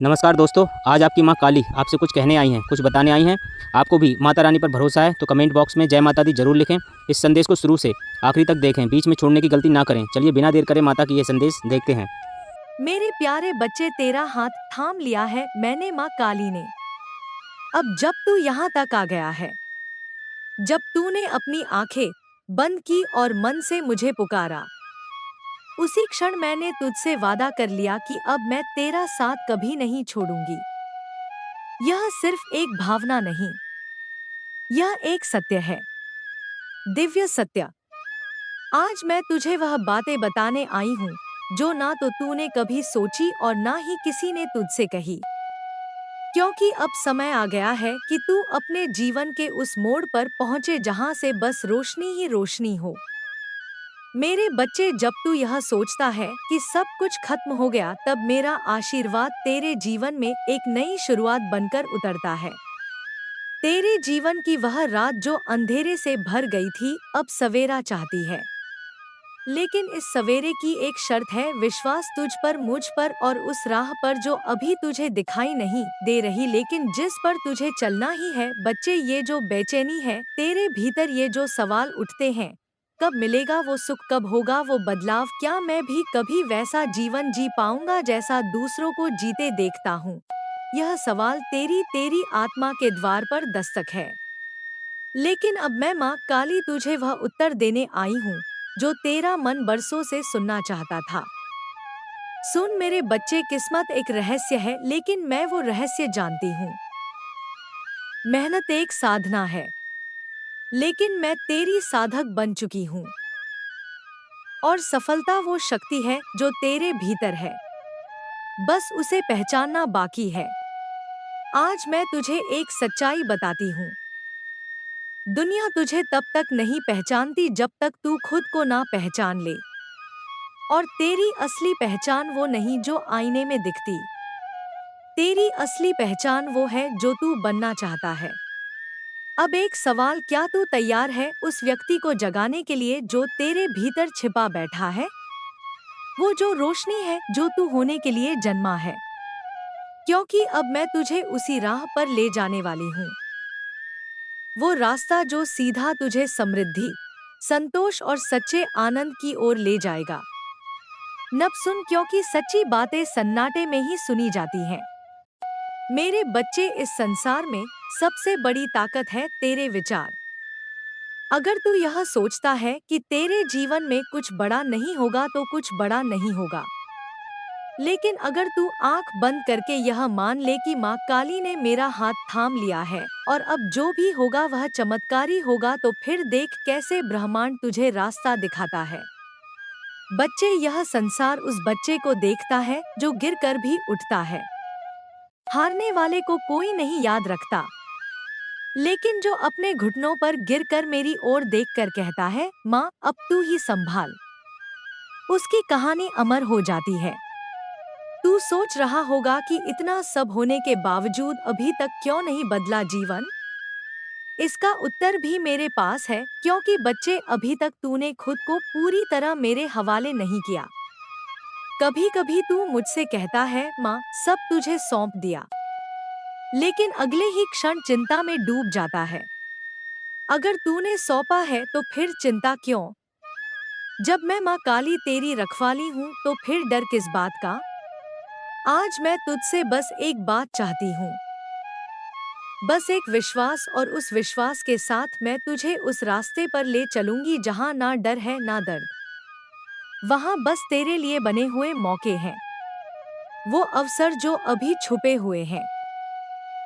नमस्कार दोस्तों, आज आपकी माँ काली आपसे कुछ कहने आई हैं, कुछ बताने आई हैं। आपको भी माता रानी पर भरोसा है तो कमेंट बॉक्स में जय माता दी ज़रूर लिखें। इस संदेश को शुरू से आखिरी तक देखें, बीच में छोड़ने की गलती ना करें। चलिए बिना देर करे माता की ये संदेश देखते हैं। मेरे प्यारे बच्चे, तेरा हाथ थाम लिया है मैंने माँ काली ने। अब जब तू यहाँ तक आ गया है, जब तूने अपनी आंखें बंद की और मन से मुझे पुकारा, उसी क्षण मैंने तुझसे वादा कर लिया कि अब मैं तेरा साथ कभी नहीं छोड़ूंगी। यह सिर्फ एक भावना नहीं, यह एक सत्य है, दिव्य सत्य। आज मैं तुझे वह बातें बताने आई हूँ जो ना तो तूने कभी सोची और ना ही किसी ने तुझसे कही। क्योंकि अब समय आ गया है कि तू अपने जीवन के उस मोड़ पर पहुंचे जहां से बस रोशनी ही रोशनी हो। मेरे बच्चे, जब तू यह सोचता है कि सब कुछ खत्म हो गया, तब मेरा आशीर्वाद तेरे जीवन में एक नई शुरुआत बनकर उतरता है। तेरे जीवन की वह रात जो अंधेरे से भर गई थी, अब सवेरा चाहती है। लेकिन इस सवेरे की एक शर्त है, विश्वास तुझ पर, मुझ पर और उस राह पर जो अभी तुझे दिखाई नहीं दे रही लेकिन जिस पर तुझे चलना ही है। बच्चे, ये जो बेचैनी है तेरे भीतर, ये जो सवाल उठते हैं, कब मिलेगा वो सुख, कब होगा वो बदलाव, क्या मैं भी कभी वैसा जीवन जी पाऊंगा जैसा दूसरों को जीते देखता हूँ। यह सवाल तेरी तेरी आत्मा के द्वार पर दस्तक है। लेकिन अब मैं माँ काली तुझे वह उत्तर देने आई हूँ जो तेरा मन बरसों से सुनना चाहता था। सुन मेरे बच्चे, किस्मत एक रहस्य है लेकिन मैं वो रहस्य जानती हूँ। मेहनत एक साधना है लेकिन मैं तेरी साधक बन चुकी हूँ। और सफलता वो शक्ति है जो तेरे भीतर है, बस उसे पहचानना बाकी है। आज मैं तुझे एक सच्चाई बताती हूँ। दुनिया तुझे तब तक नहीं पहचानती जब तक तू खुद को ना पहचान ले। और तेरी असली पहचान वो नहीं जो आईने में दिखती। तेरी असली पहचान वो है जो तू बनना चाहता है। अब एक सवाल, क्या तू तैयार है उस व्यक्ति को जगाने के लिए जो तेरे भीतर छिपा बैठा है? वो जो रोशनी है जो तू होने के लिए जन्मा है। क्योंकि अब मैं तुझे उसी राह पर ले जाने वाली हूँ। वो रास्ता जो सीधा तुझे समृद्धि, संतोष और सच्चे आनंद की ओर ले जाएगा। नब सुन, क्योंकि सच्ची बातें सन्नाटे में ही सुनी जाती हैं। मेरे बच्चे, इस संसार में सबसे बड़ी ताकत है तेरे विचार। अगर तू यह सोचता है कि तेरे जीवन में कुछ बड़ा नहीं होगा तो कुछ बड़ा नहीं होगा। लेकिन अगर तू आंख बंद करके यह मान ले कि माँ काली ने मेरा हाथ थाम लिया है और अब जो भी होगा वह चमत्कारी होगा, तो फिर देख कैसे ब्रह्मांड तुझे रास्ता दिखाता है। बच्चे, यह संसार उस बच्चे को देखता है जो गिरकर भी उठता है। हारने वाले को कोई नहीं याद रखता, लेकिन जो अपने घुटनों पर गिरकर मेरी ओर देखकर कहता है, माँ अब तू ही संभाल, उसकी कहानी अमर हो जाती है। तू सोच रहा होगा कि इतना सब होने के बावजूद अभी तक क्यों नहीं बदला जीवन? इसका उत्तर भी मेरे पास है, क्योंकि बच्चे, अभी तक तूने खुद को पूरी तरह मेरे हवाले नहीं किया। कभी कभी तू मुझसे कहता है, माँ सब तुझे सौंप दिया, लेकिन अगले ही क्षण चिंता में डूब जाता है। अगर तूने सौंपा है तो फिर चिंता क्यों? जब मैं माँ काली तेरी रखवाली हूँ तो फिर डर किस बात का? आज मैं तुझसे बस एक बात चाहती हूँ, बस एक विश्वास, और उस विश्वास के साथ मैं तुझे उस रास्ते पर ले चलूंगी जहाँ ना डर है ना दर्द। वहाँ बस तेरे लिए बने हुए मौके हैं, वो अवसर जो अभी छुपे हुए हैं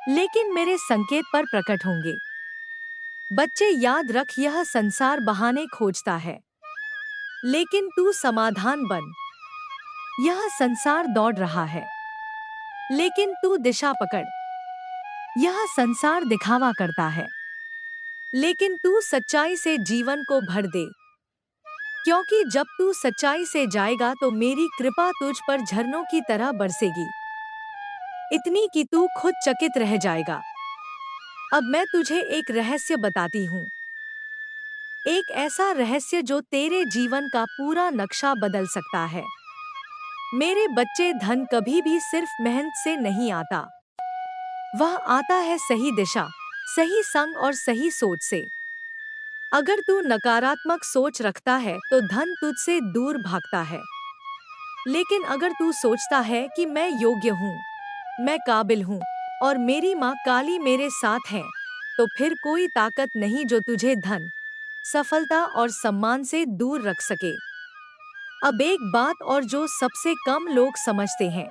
लेकिन मेरे संकेत पर प्रकट होंगे। बच्चे, याद रख, यह संसार बहाने खोजता है, लेकिन तू समाधान बन। यह संसार दौड़ रहा है, लेकिन तू दिशा पकड़। यह संसार दिखावा करता है, लेकिन तू सच्चाई से जीवन को भर दे। क्योंकि जब तू सच्चाई से जाएगा तो मेरी कृपा तुझ पर झरनों की तरह बरसेगी, इतनी कि तू खुद चकित रह जाएगा। अब मैं तुझे एक रहस्य बताती हूँ, एक ऐसा रहस्य जो तेरे जीवन का पूरा नक्शा बदल सकता है। मेरे बच्चे, धन कभी भी सिर्फ मेहनत से नहीं आता। वह आता है सही दिशा, सही संग और सही सोच से। अगर तू नकारात्मक सोच रखता है तो धन तुझसे दूर भागता है। लेकिन अगर तू सोचता है कि मैं योग्य हूँ, मैं काबिल हूँ और मेरी माँ काली मेरे साथ है, तो फिर कोई ताकत नहीं जो तुझे धन, सफलता और सम्मान से दूर रख सके। अब एक बात और जो सबसे कम लोग समझते हैं,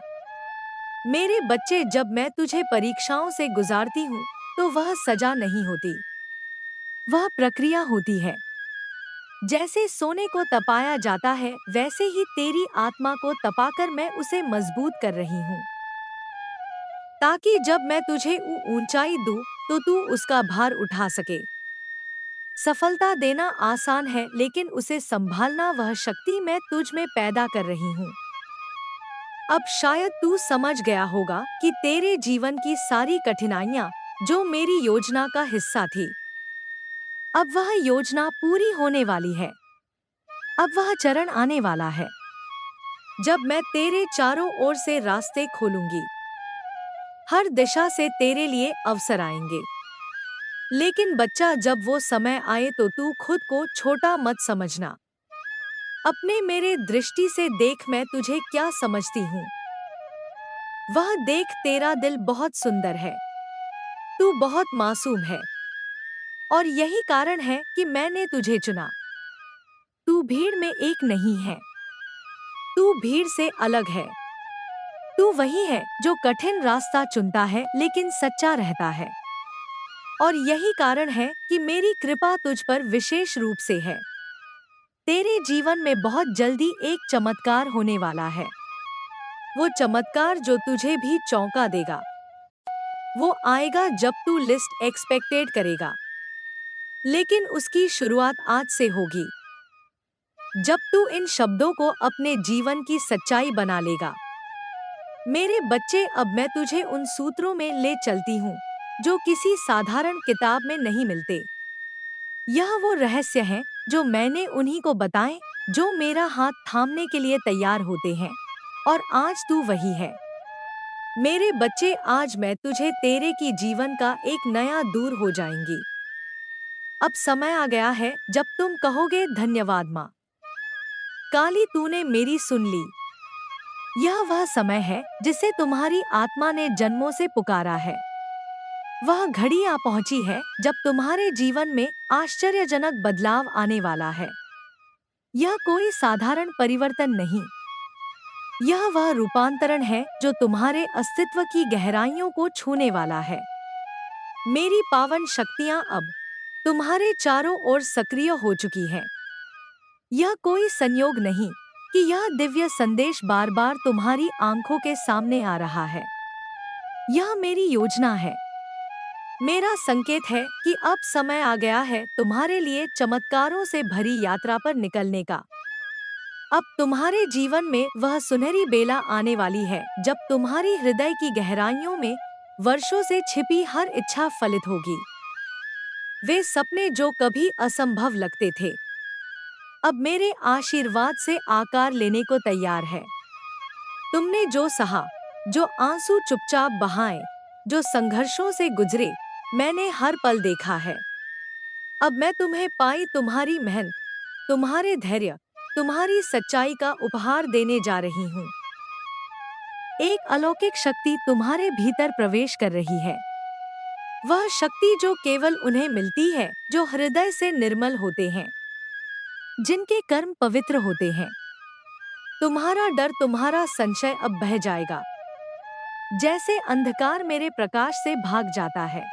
मेरे बच्चे, जब मैं तुझे परीक्षाओं से गुजारती हूँ तो वह सजा नहीं होती, वह प्रक्रिया होती है। जैसे सोने को तपाया जाता है, वैसे ही तेरी आत्मा को तपाकर मैं उसे मजबूत कर रही हूँ, ताकि जब मैं तुझे ऊंचाई दूँ तो तू उसका भार उठा सके। सफलता देना आसान है, लेकिन उसे संभालना वह शक्ति मैं तुझ में पैदा कर रही हूँ। अब शायद तू समझ गया होगा कि तेरे जीवन की सारी कठिनाइयाँ जो मेरी योजना का हिस्सा थी, अब वह योजना पूरी होने वाली है। अब वह चरण आने वाला है जब मैं तेरे चारों ओर से रास्ते खोलूंगी। हर दिशा से तेरे लिए अवसर आएंगे। लेकिन बच्चा, जब वो समय आए तो तू खुद को छोटा मत समझना। अपने मेरे दृष्टि से देख मैं तुझे क्या समझती हूँ। वह देख, तेरा दिल बहुत सुंदर है, तू बहुत मासूम है और यही कारण है कि मैंने तुझे चुना। तू भीड़ में एक नहीं है, तू भीड़ से अलग है। तू वही है जो कठिन रास्ता चुनता है लेकिन सच्चा रहता है। और यही कारण है कि मेरी कृपा तुझ पर विशेष रूप से है। तेरे जीवन में बहुत जल्दी एक चमत्कार होने वाला है। वो चमत्कार जो तुझे भी चौंका देगा। वो आएगा जब तू लिस्ट एक्सपेक्टेड करेगा, लेकिन उसकी शुरुआत आज से होगी। जब तू इन शब्दों को अपने जीवन की सच्चाई बना लेगा। मेरे बच्चे, अब मैं तुझे उन सूत्रों में ले चलती हूँ जो किसी साधारण किताब में नहीं मिलते। यह वो रहस्य हैं जो मैंने उन्हीं को बताएं जो मेरा हाथ थामने के लिए तैयार होते हैं। और आज तू वही है। मेरे बच्चे, आज मैं तुझे तेरे की जीवन का एक नया दूर हो जाएंगी। अब समय आ गया है जब तुम कहोगे, धन्यवाद माँ काली, तूने मेरी सुन ली। यह वह समय है जिसे तुम्हारी आत्मा ने जन्मों से पुकारा है। वह घड़ी आ पहुंची है जब तुम्हारे जीवन में आश्चर्यजनक बदलाव आने वाला है। यह कोई साधारण परिवर्तन नहीं, यह वह रूपांतरण है जो तुम्हारे अस्तित्व की गहराइयों को छूने वाला है। मेरी पावन शक्तियां अब तुम्हारे चारों ओर सक्रिय हो चुकी हैं। यह कोई संयोग नहीं कि यह दिव्य संदेश बार बार तुम्हारी आंखों के सामने आ रहा है। यह मेरी योजना है, मेरा संकेत है कि अब समय आ गया है तुम्हारे लिए चमत्कारों से भरी यात्रा पर निकलने का। अब तुम्हारे जीवन में वह सुनहरी बेला आने वाली है जब तुम्हारी हृदय की गहराइयों में वर्षों से छिपी हर इच्छा फलित होगी। वे सपने जो कभी असंभव लगते थे, अब मेरे आशीर्वाद से आकार लेने को तैयार है। तुमने जो सहा, जो आंसू चुपचाप बहाए, जो संघर्षों से गुजरे, मैंने हर पल देखा है। अब मैं तुम्हें पाई तुम्हारी मेहनत, तुम्हारे धैर्य, तुम्हारी सच्चाई का उपहार देने जा रही हूँ। एक अलौकिक शक्ति तुम्हारे भीतर प्रवेश कर रही है। वह शक्ति जो केवल उन्हें मिलती है जो हृदय से निर्मल होते हैं, जिनके कर्म पवित्र होते हैं। तुम्हारा डर, तुम्हारा संशय अब बह जाएगा। जैसे अंधकार मेरे प्रकाश से भाग जाता है,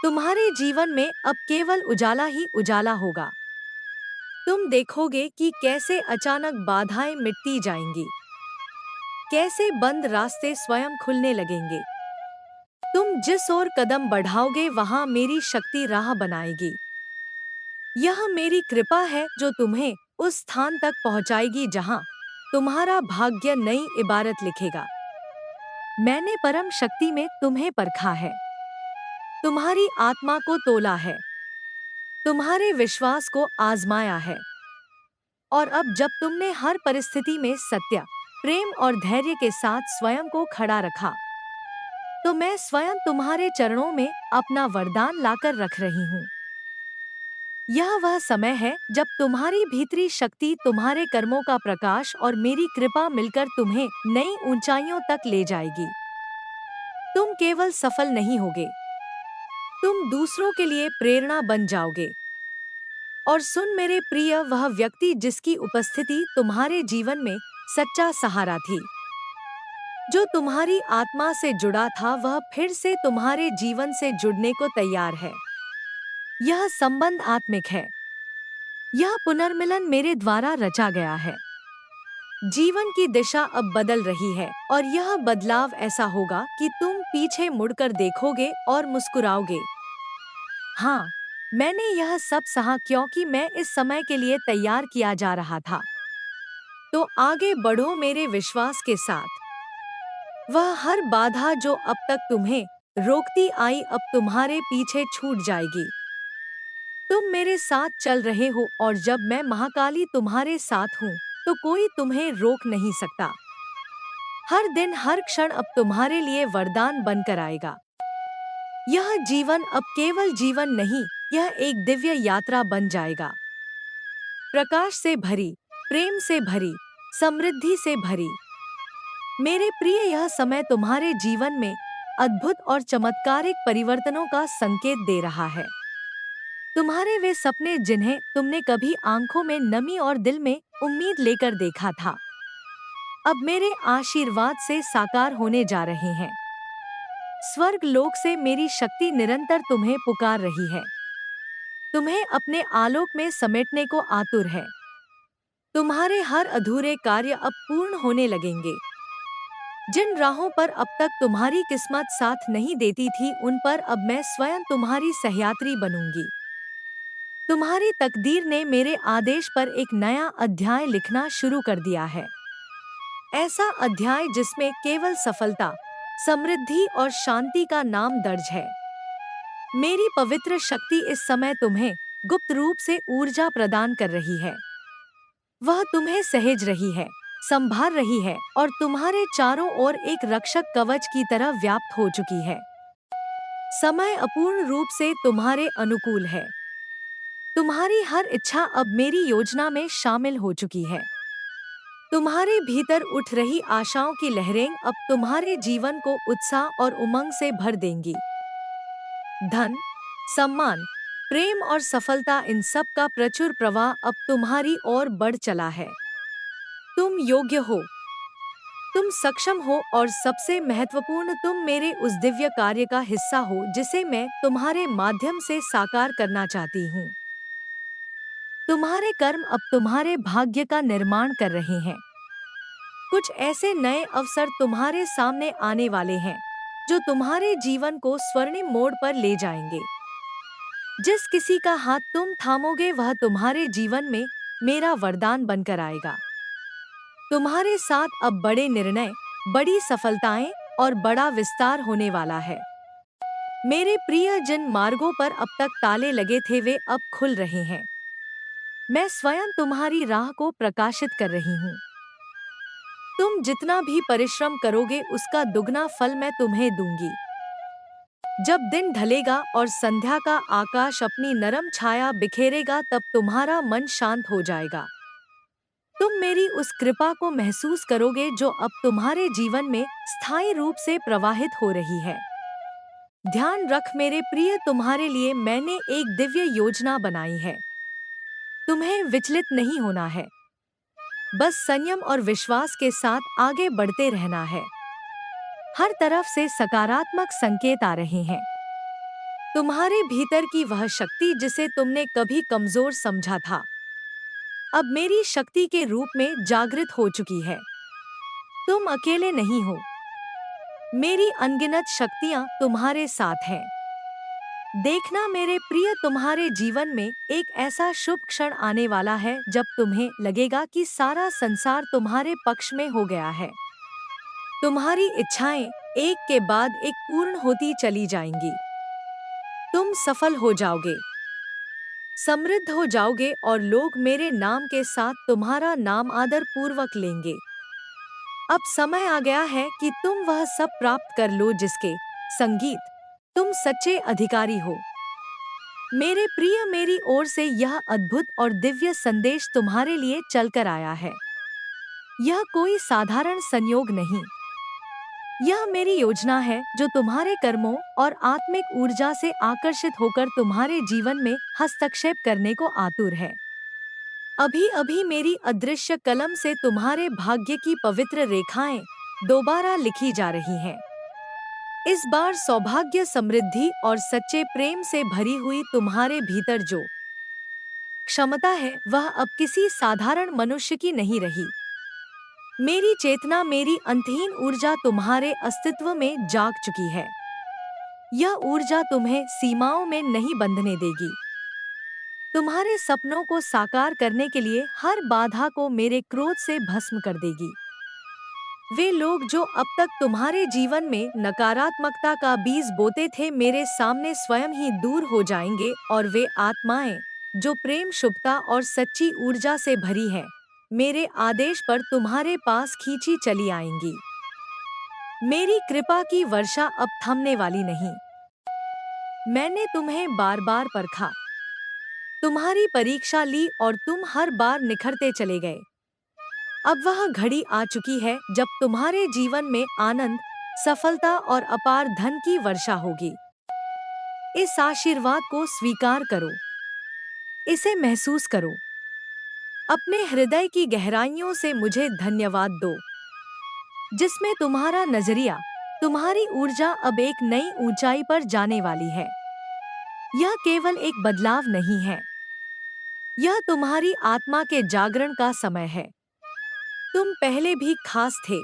तुम्हारे जीवन में अब केवल उजाला ही उजाला होगा। तुम देखोगे कि कैसे अचानक बाधाएं मिटती जाएंगी, कैसे बंद रास्ते स्वयं खुलने लगेंगे। तुम जिस ओर कदम बढ़ाओगे वहां मेरी शक्ति राह बनाएगी। यह मेरी कृपा है जो तुम्हें उस स्थान तक पहुंचाएगी जहां तुम्हारा भाग्य नई इबारत लिखेगा। मैंने परम शक्ति में तुम्हें परखा है, तुम्हारी आत्मा को तोला है, तुम्हारे विश्वास को आजमाया है। और अब जब तुमने हर परिस्थिति में सत्य, प्रेम और धैर्य के साथ स्वयं को खड़ा रखा, तो मैं स्वयं तुम्हारे चरणों में अपना वरदान लाकर रख रही हूँ। यह वह समय है जब तुम्हारी भीतरी शक्ति, तुम्हारे कर्मों का प्रकाश और मेरी कृपा मिलकर तुम्हें नई ऊंचाइयों तक ले जाएगी। तुम केवल सफल नहीं होगे, तुम दूसरों के लिए प्रेरणा बन जाओगे। और सुन मेरे प्रिय, वह व्यक्ति जिसकी उपस्थिति तुम्हारे जीवन में सच्चा सहारा थी, जो तुम्हारी आत्मा से जुड़ा था, वह फिर से तुम्हारे जीवन से जुड़ने को तैयार है। यह संबंध आत्मिक है। यह पुनर्मिलन मेरे द्वारा रचा गया है। जीवन की दिशा अब बदल रही है और यह बदलाव ऐसा होगा कि तुम पीछे मुड़कर देखोगे और मुस्कुराओगे। हाँ, मैंने यह सब सहा क्योंकि मैं इस समय के लिए तैयार किया जा रहा था। तो आगे बढ़ो मेरे विश्वास के साथ। वह हर बाधा जो अब तक तुम्हें रोकती आई, अब तुम्हारे पीछे छूट जाएगी। तुम मेरे साथ चल रहे हो और जब मैं महाकाली तुम्हारे साथ हूँ, तो कोई तुम्हें रोक नहीं सकता। हर दिन हर क्षण अब तुम्हारे लिए वरदान बनकर आएगा। यह जीवन अब केवल जीवन नहीं, यह एक दिव्य यात्रा बन जाएगा। प्रकाश से भरी, प्रेम से भरी, समृद्धि से भरी। मेरे प्रिय, यह समय तुम्हारे जीवन में अद्भुत और चमत्कारिक परिवर्तनों का संकेत दे रहा है। तुम्हारे वे सपने जिन्हें तुमने कभी आंखों में नमी और दिल में उम्मीद लेकर देखा था, अब मेरे आशीर्वाद से साकार होने जा रहे हैं। स्वर्ग लोक से मेरी शक्ति निरंतर तुम्हें पुकार रही है, तुम्हें अपने आलोक में समेटने को आतुर है। तुम्हारे हर अधूरे कार्य अब पूर्ण होने लगेंगे। जिन राहों पर अब तक तुम्हारी किस्मत साथ नहीं देती थी, उन पर अब मैं स्वयं तुम्हारी सहयात्री बनूंगी। तुम्हारी तकदीर ने मेरे आदेश पर एक नया अध्याय लिखना शुरू कर दिया है। ऐसा अध्याय जिसमें केवल सफलता, समृद्धि और शांति का नाम दर्ज है। मेरी पवित्र शक्ति इस समय तुम्हें गुप्त रूप से ऊर्जा प्रदान कर रही है। वह तुम्हें सहेज रही है, संभाल रही है और तुम्हारे चारों ओर एक रक्षक कवच की तरह व्याप्त हो चुकी है। समय अपूर्ण रूप से तुम्हारे अनुकूल है। तुम्हारी हर इच्छा अब मेरी योजना में शामिल हो चुकी है। तुम्हारे भीतर उठ रही आशाओं की लहरें अब तुम्हारे जीवन को उत्साह और उमंग से भर देंगी। धन, सम्मान, प्रेम और सफलता, इन सब का प्रचुर प्रवाह अब तुम्हारी ओर बढ़ चला है। तुम योग्य हो, तुम सक्षम हो और सबसे महत्वपूर्ण, तुम मेरे उस दिव्य कार्य का हिस्सा हो जिसे मैं तुम्हारे माध्यम से साकार करना चाहती हूँ। तुम्हारे कर्म अब तुम्हारे भाग्य का निर्माण कर रहे हैं। कुछ ऐसे नए अवसर तुम्हारे सामने आने वाले हैं जो तुम्हारे जीवन को स्वर्णिम मोड़ पर ले जाएंगे। जिस किसी का हाथ तुम थामोगे, वह तुम्हारे जीवन में मेरा वरदान बनकर आएगा। तुम्हारे साथ अब बड़े निर्णय, बड़ी सफलताएं और बड़ा विस्तार होने वाला है। मेरे प्रिय, जिन मार्गों पर अब तक ताले लगे थे, वे अब खुल रहे हैं। मैं स्वयं तुम्हारी राह को प्रकाशित कर रही हूँ। तुम जितना भी परिश्रम करोगे, उसका दुगना फल मैं तुम्हें दूंगी। जब दिन ढलेगा और संध्या का आकाश अपनी नरम छाया बिखेरेगा, तब तुम्हारा मन शांत हो जाएगा। तुम मेरी उस कृपा को महसूस करोगे जो अब तुम्हारे जीवन में स्थायी रूप से प्रवाहित हो रही है। ध्यान रख मेरे प्रिय, तुम्हारे लिए मैंने एक दिव्य योजना बनाई है। तुम्हें विचलित नहीं होना है, बस संयम और विश्वास के साथ आगे बढ़ते रहना है। हर तरफ से सकारात्मक संकेत आ रहे हैं। तुम्हारे भीतर की वह शक्ति जिसे तुमने कभी कमजोर समझा था, अब मेरी शक्ति के रूप में जागृत हो चुकी है। तुम अकेले नहीं हो, मेरी अनगिनत शक्तियां तुम्हारे साथ हैं। देखना मेरे प्रिय, तुम्हारे जीवन में एक ऐसा शुभ क्षण आने वाला है जब तुम्हें लगेगा कि सारा संसार तुम्हारे पक्ष में हो गया है। तुम्हारी इच्छाएं एक के बाद एक पूर्ण होती चली जाएंगी। तुम सफल हो जाओगे, समृद्ध हो जाओगे और लोग मेरे नाम के साथ तुम्हारा नाम आदर पूर्वक लेंगे। अब समय आ गया है कि तुम वह सब प्राप्त कर लो जिसके संगीत तुम सच्चे अधिकारी हो। मेरे प्रिय, मेरी ओर से यह अद्भुत और दिव्य संदेश तुम्हारे लिए चलकर आया है। यह कोई साधारण संयोग नहीं, यह मेरी योजना है जो तुम्हारे कर्मों और आत्मिक ऊर्जा से आकर्षित होकर तुम्हारे जीवन में हस्तक्षेप करने को आतुर है। अभी अभी मेरी अदृश्य कलम से तुम्हारे भाग्य की पवित्र रेखाएं दोबारा लिखी जा रही हैं। इस बार सौभाग्य, समृद्धि और सच्चे प्रेम से भरी हुई तुम्हारे भीतर जो क्षमता है वह अब किसी साधारण मनुष्य की नहीं रही। मेरी चेतना, मेरी अंतहीन ऊर्जा तुम्हारे अस्तित्व में जाग चुकी है। यह ऊर्जा तुम्हें सीमाओं में नहीं बंधने देगी। तुम्हारे सपनों को साकार करने के लिए हर बाधा को मेरे क्रोध से भस्म कर देगी। वे लोग जो अब तक तुम्हारे जीवन में नकारात्मकता का बीज बोते थे, मेरे सामने स्वयं ही दूर हो जाएंगे, और वे आत्माएं जो प्रेम, शुभता और सच्ची ऊर्जा से भरी हैं, मेरे आदेश पर तुम्हारे पास खींची चली आएंगी। मेरी कृपा की वर्षा अब थमने वाली नहीं। मैंने तुम्हें बार बार परखा, तुम्हारी परीक्षा ली और तुम हर बार निखरते चले गए। अब वह घड़ी आ चुकी है जब तुम्हारे जीवन में आनंद, सफलता और अपार धन की वर्षा होगी। इस आशीर्वाद को स्वीकार करो, इसे महसूस करो। अपने हृदय की गहराइयों से मुझे धन्यवाद दो, जिसमें तुम्हारा नजरिया, तुम्हारी ऊर्जा अब एक नई ऊंचाई पर जाने वाली है। यह केवल एक बदलाव नहीं है, यह तुम्हारी आत्मा के जागरण का समय है। तुम पहले भी खास थे,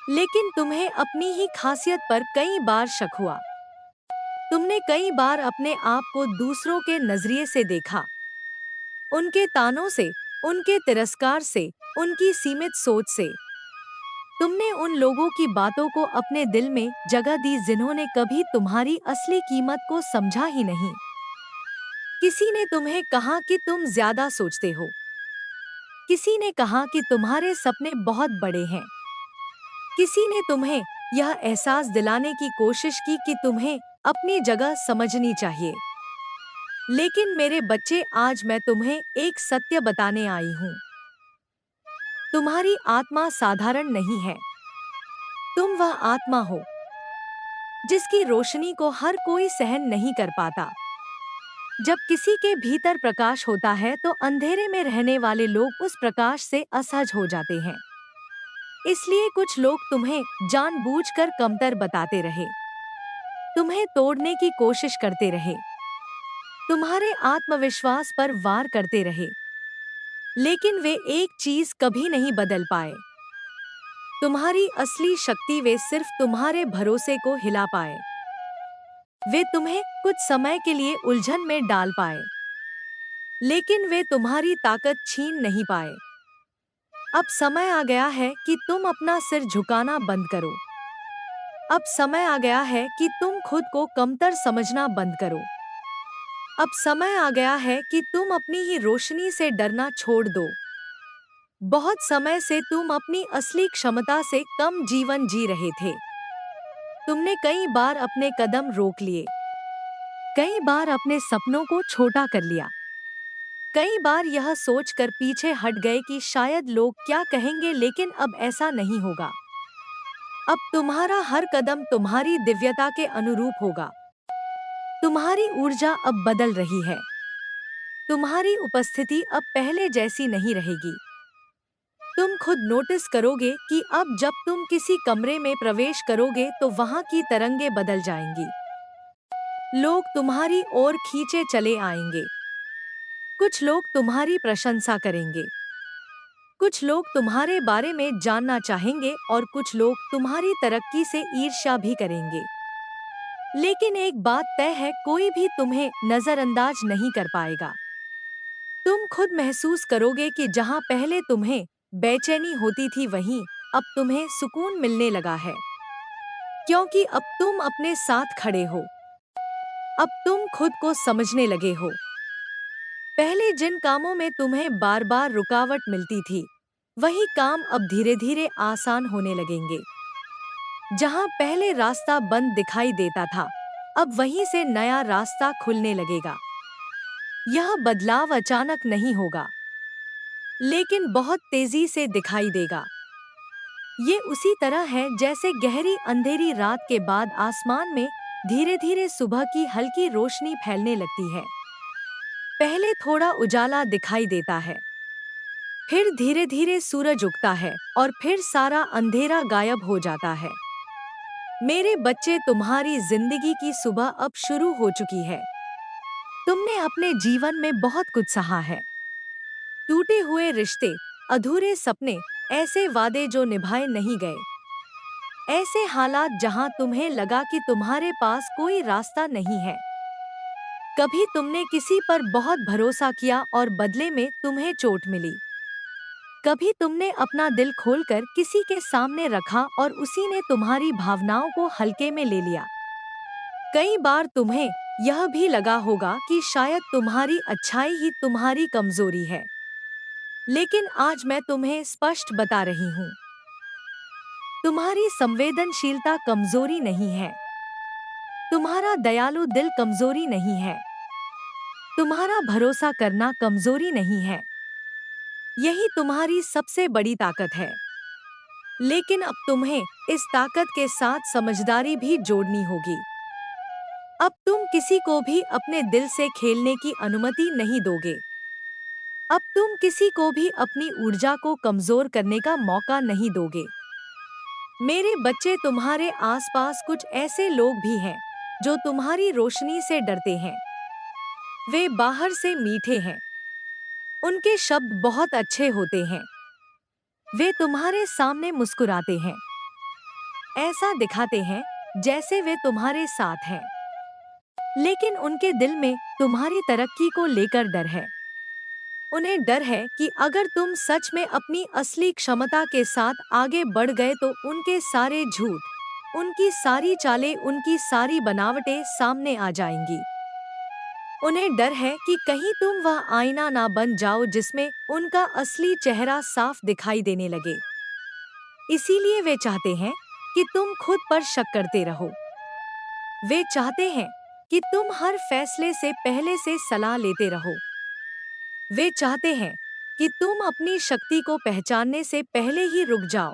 लेकिन तुम्हें अपनी ही खासियत पर कई बार शक हुआ। तुमने कई बार अपने आप को दूसरों के नजरिए से देखा, उनके तानों से, उनके तिरस्कार से, उनकी सीमित सोच से। तुमने उन लोगों की बातों को अपने दिल में जगह दी जिन्होंने कभी तुम्हारी असली कीमत को समझा ही नहीं। किसी ने तुम्हें कहा कि तुम ज्यादा सोचते हो, किसी ने कहा कि तुम्हारे सपने बहुत बड़े हैं, किसी ने तुम्हें यह एहसास दिलाने की कोशिश की कि तुम्हें अपनी जगह समझनी चाहिए। लेकिन मेरे बच्चे, आज मैं तुम्हें एक सत्य बताने आई हूँ। तुम्हारी आत्मा साधारण नहीं है। तुम वह आत्मा हो जिसकी रोशनी को हर कोई सहन नहीं कर पाता। जब किसी के भीतर प्रकाश होता है तो अंधेरे में रहने वाले लोग उस प्रकाश से असहज हो जाते हैं। इसलिए कुछ लोग तुम्हें जानबूझकर कमतर बताते रहे, तुम्हें तोड़ने की कोशिश करते रहे, तुम्हारे आत्मविश्वास पर वार करते रहे। लेकिन वे एक चीज कभी नहीं बदल पाए, तुम्हारी असली शक्ति। वे सिर्फ तुम्हारे भरोसे को हिला पाए। वे तुम्हें कुछ समय के लिए उलझन में डाल पाए, लेकिन वे तुम्हारी ताकत छीन नहीं पाए। अब समय आ गया है कि तुम अपना सिर झुकाना बंद करो। अब समय आ गया है कि तुम खुद को कमतर समझना बंद करो। अब समय आ गया है कि तुम अपनी ही रोशनी से डरना छोड़ दो। बहुत समय से तुम अपनी असली क्षमता से कम जीवन जी रहे थे। तुमने कई बार अपने कदम रोक लिए, कई बार अपने सपनों को छोटा कर लिया, कई बार यह सोचकर पीछे हट गए कि शायद लोग क्या कहेंगे, लेकिन अब ऐसा नहीं होगा। अब तुम्हारा हर कदम तुम्हारी दिव्यता के अनुरूप होगा। तुम्हारी ऊर्जा अब बदल रही है। तुम्हारी उपस्थिति अब पहले जैसी नहीं रहेगी। तुम खुद नोटिस करोगे कि अब जब तुम किसी कमरे में प्रवेश करोगे तो वहां की तरंगें बदल जाएंगी। लोग तुम्हारी ओर खींचे चले आएंगे। कुछ लोग तुम्हारी प्रशंसा करेंगे, कुछ लोग तुम्हारे बारे में जानना चाहेंगे और कुछ लोग तुम्हारी तरक्की से ईर्ष्या भी करेंगे। लेकिन एक बात तय है, कोई भी तुम्हें नजरअंदाज नहीं कर पाएगा। तुम खुद महसूस करोगे कि जहां पहले तुम्हें बेचैनी होती थी, वहीं अब तुम्हें सुकून मिलने लगा है, क्योंकि अब तुम अपने साथ खड़े हो। अब तुम खुद को समझने लगे हो। पहले जिन कामों में तुम्हें बार बार रुकावट मिलती थी, वही काम अब धीरे धीरे आसान होने लगेंगे। जहां पहले रास्ता बंद दिखाई देता था, अब वहीं से नया रास्ता खुलने लगेगा। यह बदलाव अचानक नहीं होगा, लेकिन बहुत तेजी से दिखाई देगा। ये उसी तरह है जैसे गहरी अंधेरी रात के बाद आसमान में धीरे धीरे सुबह की हल्की रोशनी फैलने लगती है। पहले थोड़ा उजाला दिखाई देता है, फिर धीरे धीरे सूरज उगता है और फिर सारा अंधेरा गायब हो जाता है। मेरे बच्चे, तुम्हारी जिंदगी की सुबह अब शुरू हो चुकी है। तुमने अपने जीवन में बहुत कुछ सहा है। टूटे हुए रिश्ते, अधूरे सपने, ऐसे वादे जो निभाए नहीं गए, ऐसे हालात जहां तुम्हें लगा कि तुम्हारे पास कोई रास्ता नहीं है। कभी तुमने किसी पर बहुत भरोसा किया और बदले में तुम्हें चोट मिली। कभी तुमने अपना दिल खोलकर किसी के सामने रखा और उसी ने तुम्हारी भावनाओं को हल्के में ले लिया। कई बार तुम्हें यह भी लगा होगा कि शायद तुम्हारी अच्छाई ही तुम्हारी कमजोरी है। लेकिन आज मैं तुम्हें स्पष्ट बता रही हूँ, तुम्हारी संवेदनशीलता कमजोरी नहीं है। तुम्हारा दयालु दिल कमजोरी नहीं है। तुम्हारा भरोसा करना कमजोरी नहीं है। यही तुम्हारी सबसे बड़ी ताकत है। लेकिन अब तुम्हें इस ताकत के साथ समझदारी भी जोड़नी होगी। अब तुम किसी को भी अपने दिल से खेलने की अनुमति नहीं दोगे। अब तुम किसी को भी अपनी ऊर्जा को कमजोर करने का मौका नहीं दोगे। मेरे बच्चे, तुम्हारे आसपास कुछ ऐसे लोग भी हैं जो तुम्हारी रोशनी से डरते हैं। वे बाहर से मीठे हैं, उनके शब्द बहुत अच्छे होते हैं, वे तुम्हारे सामने मुस्कुराते हैं, ऐसा दिखाते हैं जैसे वे तुम्हारे साथ हैं। लेकिन उनके दिल में तुम्हारी तरक्की को लेकर डर है। उन्हें डर है कि अगर तुम सच में अपनी असली क्षमता के साथ आगे बढ़ गए तो उनके सारे झूठ, उनकी सारी चालें, उनकी सारी बनावटें सामने आ जाएंगी। उन्हें डर है कि कहीं तुम वह आईना ना बन जाओ जिसमें उनका असली चेहरा साफ दिखाई देने लगे। इसीलिए वे चाहते हैं कि तुम खुद पर शक करते रहो। वे चाहते हैं कि तुम हर फैसले से पहले से सलाह लेते रहो। वे चाहते हैं कि तुम अपनी शक्ति को पहचानने से पहले ही रुक जाओ।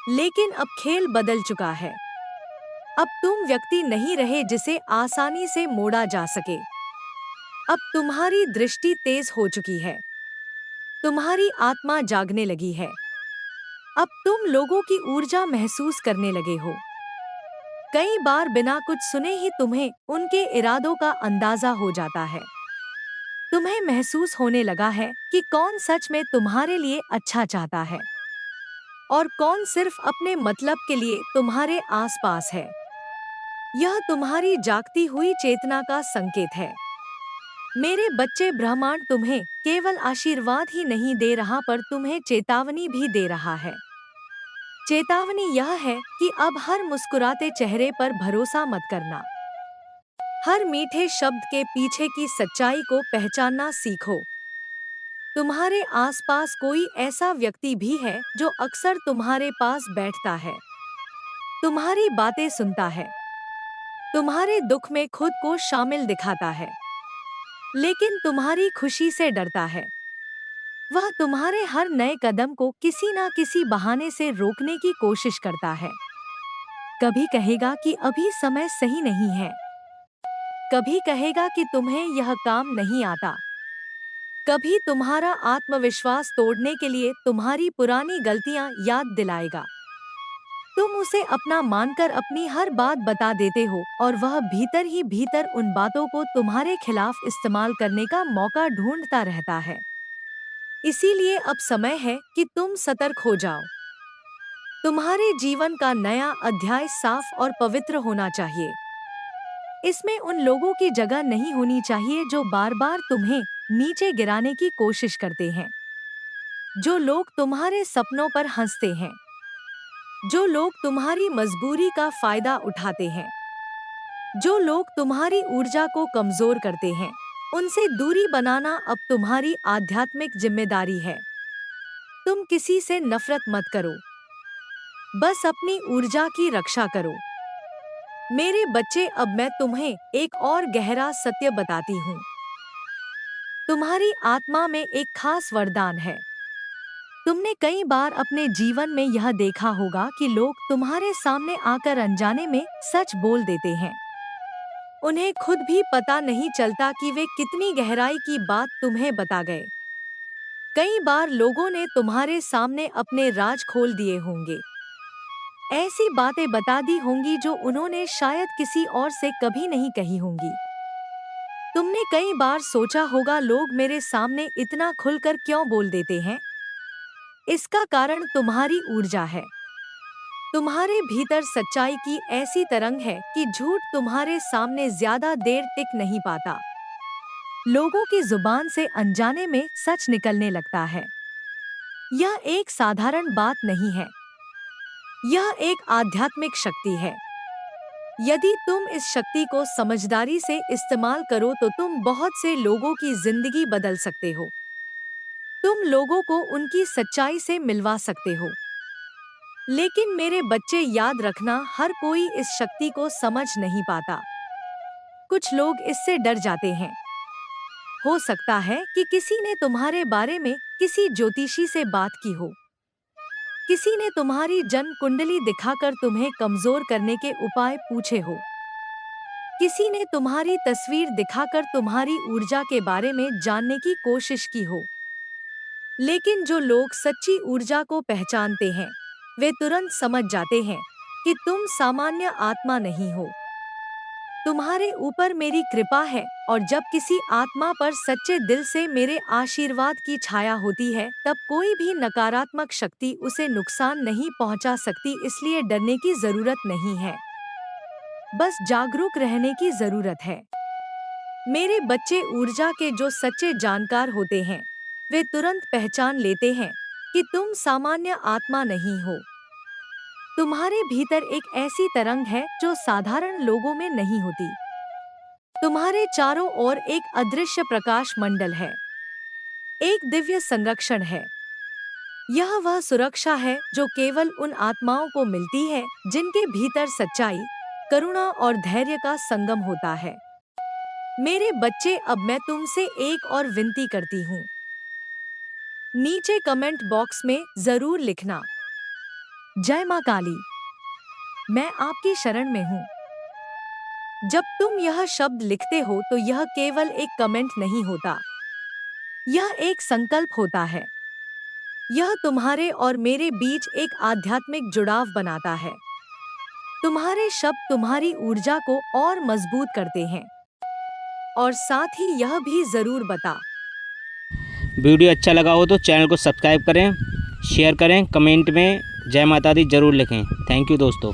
लेकिन अब खेल बदल चुका है। अब तुम व्यक्ति नहीं रहे जिसे आसानी से मोड़ा जा सके। अब तुम्हारी दृष्टि तेज हो चुकी है। तुम्हारी आत्मा जागने लगी है। अब तुम लोगों की ऊर्जा महसूस करने लगे हो। कई बार बिना कुछ सुने ही तुम्हें उनके इरादों का अंदाजा हो जाता है। तुम्हें महसूस होने लगा है कि कौन सच में तुम्हारे लिए अच्छा चाहता है और कौन सिर्फ अपने मतलब के लिए तुम्हारे आसपास है। यह तुम्हारी जागती हुई चेतना का संकेत है। मेरे बच्चे, ब्रह्मांड तुम्हें केवल आशीर्वाद ही नहीं दे रहा पर तुम्हें चेतावनी भी दे रहा है। चेतावनी यह है कि अब हर मुस्कुराते चेहरे पर भरोसा मत करना। हर मीठे शब्द के पीछे की सच्चाई को पहचानना सीखो। तुम्हारे आसपास कोई ऐसा व्यक्ति भी है जो अक्सर तुम्हारे पास बैठता है, तुम्हारी बातें सुनता है, तुम्हारे दुख में खुद को शामिल दिखाता है, लेकिन तुम्हारी खुशी से डरता है। वह तुम्हारे हर नए कदम को किसी ना किसी बहाने से रोकने की कोशिश करता है। कभी कहेगा कि अभी समय सही नहीं है, कभी कहेगा कि तुम्हें यह काम नहीं आता, कभी तुम्हारा आत्मविश्वास तोड़ने के लिए तुम्हारी पुरानी गलतियां याद दिलाएगा। तुम उसे अपना मानकर अपनी हर बात बता देते हो और वह भीतर ही भीतर उन बातों को तुम्हारे खिलाफ इस्तेमाल करने का मौका ढूंढता रहता है। इसीलिए अब समय है कि तुम सतर्क हो जाओ। तुम्हारे जीवन का नया अध्याय साफ और पवित्र होना चाहिए। इसमें उन लोगों की जगह नहीं होनी चाहिए जो बार बार तुम्हें नीचे गिराने की कोशिश करते हैं, जो लोग तुम्हारे सपनों पर हंसते हैं, जो लोग तुम्हारी मजबूरी का फायदा उठाते हैं, जो लोग तुम्हारी ऊर्जा को कमजोर करते हैं। उनसे दूरी बनाना अब तुम्हारी आध्यात्मिक जिम्मेदारी है। तुम किसी से नफरत मत करो, बस अपनी ऊर्जा की रक्षा करो। मेरे बच्चे, अब मैं तुम्हें एक और गहरा सत्य बताती हूँ। तुम्हारी आत्मा में एक खास वरदान है। तुमने कई बार अपने जीवन में यह देखा होगा कि लोग तुम्हारे सामने आकर अनजाने में सच बोल देते हैं। उन्हें खुद भी पता नहीं चलता कि वे कितनी गहराई की बात तुम्हें बता गए। कई बार लोगों ने तुम्हारे सामने अपने राज खोल दिए होंगे, ऐसी बातें बता दी होंगी जो उन्होंने शायद किसी और से कभी नहीं कही होंगी। तुमने कई बार सोचा होगा, लोग मेरे सामने इतना खुलकर क्यों बोल देते हैं? इसका कारण तुम्हारी ऊर्जा है। तुम्हारे भीतर सच्चाई की ऐसी तरंग है कि झूठ तुम्हारे सामने ज्यादा देर टिक नहीं पाता। लोगों की जुबान से अनजाने में सच निकलने लगता है। यह एक साधारण बात नहीं है, यह एक आध्यात्मिक शक्ति है। यदि तुम इस शक्ति को समझदारी से इस्तेमाल करो तो तुम बहुत से लोगों की जिंदगी बदल सकते हो। तुम लोगों को उनकी सच्चाई से मिलवा सकते हो। लेकिन मेरे बच्चे, याद रखना, हर कोई इस शक्ति को समझ नहीं पाता। कुछ लोग इससे डर जाते हैं। हो सकता है कि किसी ने तुम्हारे बारे में किसी ज्योतिषी से बात की हो, किसी ने तुम्हारी जन्म कुंडली दिखाकर तुम्हें कमजोर करने के उपाय पूछे हो, किसी ने तुम्हारी तस्वीर दिखाकर तुम्हारी ऊर्जा के बारे में जानने की कोशिश की हो। लेकिन जो लोग सच्ची ऊर्जा को पहचानते हैं, वे तुरंत समझ जाते हैं कि तुम सामान्य आत्मा नहीं हो। तुम्हारे ऊपर मेरी कृपा है, और जब किसी आत्मा पर सच्चे दिल से मेरे आशीर्वाद की छाया होती है, तब कोई भी नकारात्मक शक्ति उसे नुकसान नहीं पहुंचा सकती। इसलिए डरने की जरूरत नहीं है, बस जागरूक रहने की जरूरत है। मेरे बच्चे, ऊर्जा के जो सच्चे जानकार होते हैं, वे तुरंत पहचान लेते हैं कि तुम सामान्य आत्मा नहीं हो। तुम्हारे भीतर एक ऐसी तरंग है जो साधारण लोगों में नहीं होती। तुम्हारे चारों ओर एक अदृश्य प्रकाश मंडल है, एक दिव्य संरक्षण है। यह वह सुरक्षा है जो केवल उन आत्माओं को मिलती है जिनके भीतर सच्चाई, करुणा और धैर्य का संगम होता है। मेरे बच्चे, अब मैं तुमसे एक और विनती करती हूँ। नीचे कमेंट बॉक्स में जरूर लिखना, जय माँ काली, मैं आपकी शरण में हूँ। जब तुम यह शब्द लिखते हो तो यह केवल एक कमेंट नहीं होता, यह एक संकल्प होता है। यह तुम्हारे और मेरे बीच एक आध्यात्मिक जुड़ाव बनाता है। तुम्हारे शब्द तुम्हारी ऊर्जा को और मजबूत करते हैं। और साथ ही यह भी जरूर बता, वीडियो अच्छा लगा हो तो चैनल को सब्सक्राइब करें, शेयर करें, कमेंट में जय माता दी ज़रूर लिखें। थैंक यू दोस्तों।